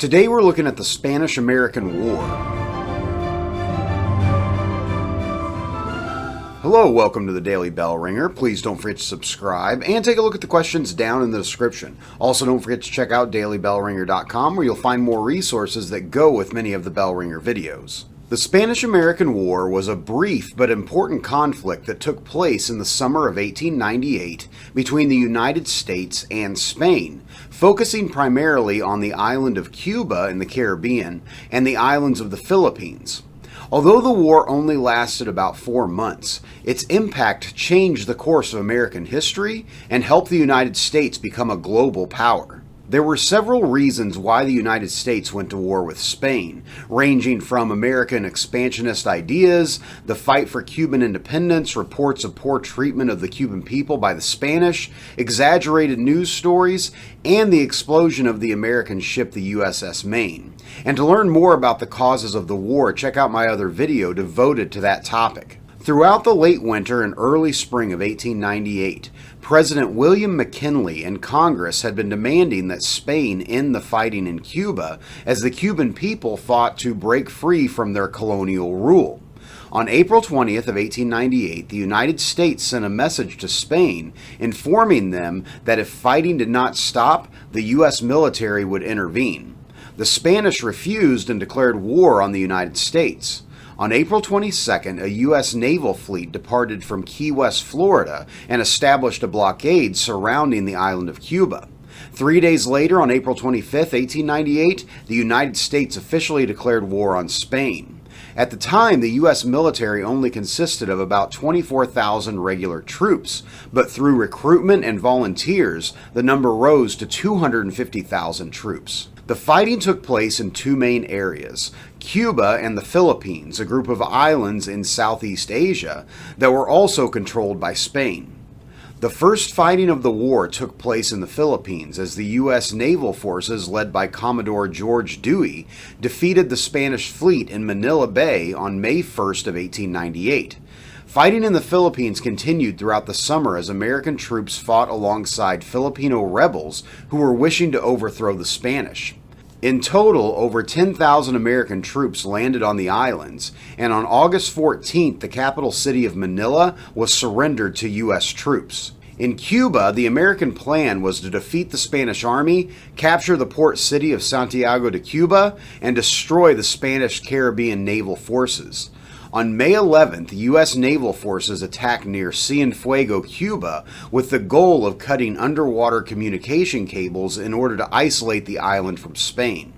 Today we're looking at the Spanish-American War. Hello, welcome to the Daily Bellringer. Please don't forget to subscribe and take a look at the questions down in the description. Also, don't forget to check out dailybellringer.com where you'll find more resources that go with many of the Bellringer videos. The Spanish-American War was a brief but important conflict that took place in the summer of 1898 between the United States and Spain, focusing primarily on the island of Cuba in the Caribbean and the islands of the Philippines. Although the war only lasted about 4 months, its impact changed the course of American history and helped the United States become a global power. There were several reasons why the United States went to war with Spain, ranging from American expansionist ideas, the fight for Cuban independence, reports of poor treatment of the Cuban people by the Spanish, exaggerated news stories, and the explosion of the American ship the USS Maine. And to learn more about the causes of the war, check out my other video devoted to that topic. Throughout the late winter and early spring of 1898, President William McKinley and Congress had been demanding that Spain end the fighting in Cuba as the Cuban people fought to break free from their colonial rule. On April 20th of 1898, the United States sent a message to Spain informing them that if fighting did not stop, the U.S. military would intervene. The Spanish refused and declared war on the United States. On April 22nd, a U.S. naval fleet departed from Key West, Florida, and established a blockade surrounding the island of Cuba. 3 days later, on April 25th, 1898, the United States officially declared war on Spain. At the time, the U.S. military only consisted of about 24,000 regular troops, but through recruitment and volunteers, the number rose to 250,000 troops. The fighting took place in two main areas, Cuba and the Philippines, a group of islands in Southeast Asia that were also controlled by Spain. The first fighting of the war took place in the Philippines as the U.S. naval forces led by Commodore George Dewey defeated the Spanish fleet in Manila Bay on May 1st of 1898. Fighting in the Philippines continued throughout the summer as American troops fought alongside Filipino rebels who were wishing to overthrow the Spanish. In total, over 10,000 American troops landed on the islands, and on August 14th, the capital city of Manila was surrendered to U.S. troops. In Cuba, the American plan was to defeat the Spanish army, capture the port city of Santiago de Cuba, and destroy the Spanish Caribbean naval forces. On May 11th, U.S. naval forces attacked near Cienfuegos, Cuba, with the goal of cutting underwater communication cables in order to isolate the island from Spain.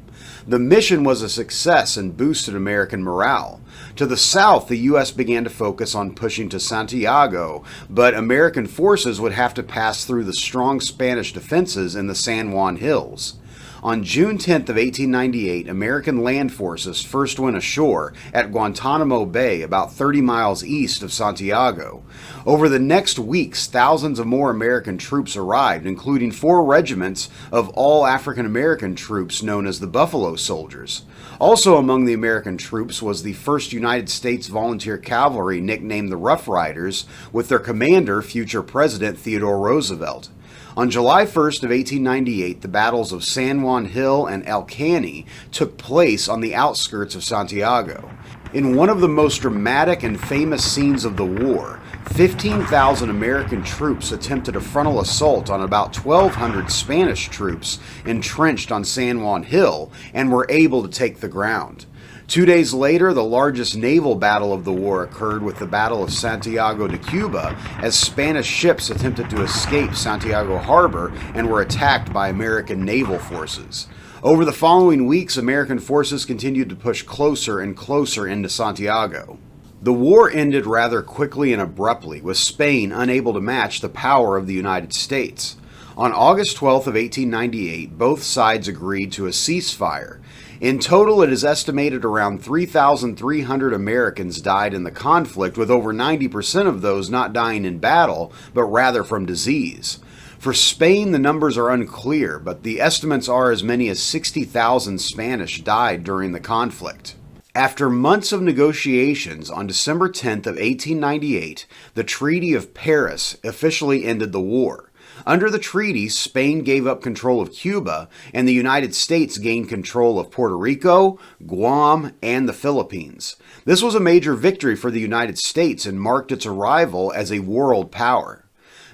The mission was a success and boosted American morale. To the south, the U.S. began to focus on pushing to Santiago, but American forces would have to pass through the strong Spanish defenses in the San Juan Hills. On June 10th of 1898, American land forces first went ashore at Guantanamo Bay, about 30 miles east of Santiago. Over the next weeks, thousands of more American troops arrived, including 4 regiments of all African American troops known as the Buffalo Soldiers. Also among the American troops was the 1st United States Volunteer Cavalry, nicknamed the Rough Riders, with their commander, future President Theodore Roosevelt. On July 1st of 1898, the battles of San Juan Hill and El Caney took place on the outskirts of Santiago. In one of the most dramatic and famous scenes of the war, 15,000 American troops attempted a frontal assault on about 1,200 Spanish troops entrenched on San Juan Hill and were able to take the ground. 2 days later, the largest naval battle of the war occurred with the Battle of Santiago de Cuba, as Spanish ships attempted to escape Santiago Harbor and were attacked by American naval forces. Over the following weeks, American forces continued to push closer and closer into Santiago. The war ended rather quickly and abruptly, with Spain unable to match the power of the United States. On August 12th of 1898, both sides agreed to a ceasefire. In total, it is estimated around 3,300 Americans died in the conflict, with over 90% of those not dying in battle, but rather from disease. For Spain, the numbers are unclear, but the estimates are as many as 60,000 Spanish died during the conflict. After months of negotiations, on December 10th of 1898, the Treaty of Paris officially ended the war. Under the treaty, Spain gave up control of Cuba, and the United States gained control of Puerto Rico, Guam, and the Philippines. This was a major victory for the United States and marked its arrival as a world power.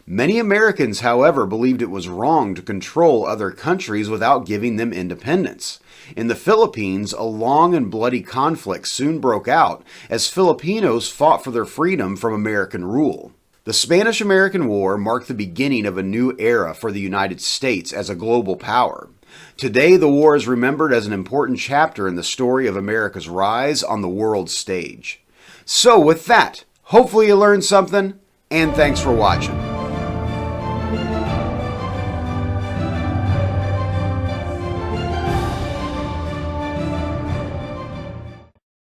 Many Americans, however, believed it was wrong to control other countries without giving them independence. In the Philippines, a long and bloody conflict soon broke out as Filipinos fought for their freedom from American rule. The Spanish-American War marked the beginning of a new era for the United States as a global power. Today, the war is remembered as an important chapter in the story of America's rise on the world stage. So with that, hopefully you learned something, and thanks for watching.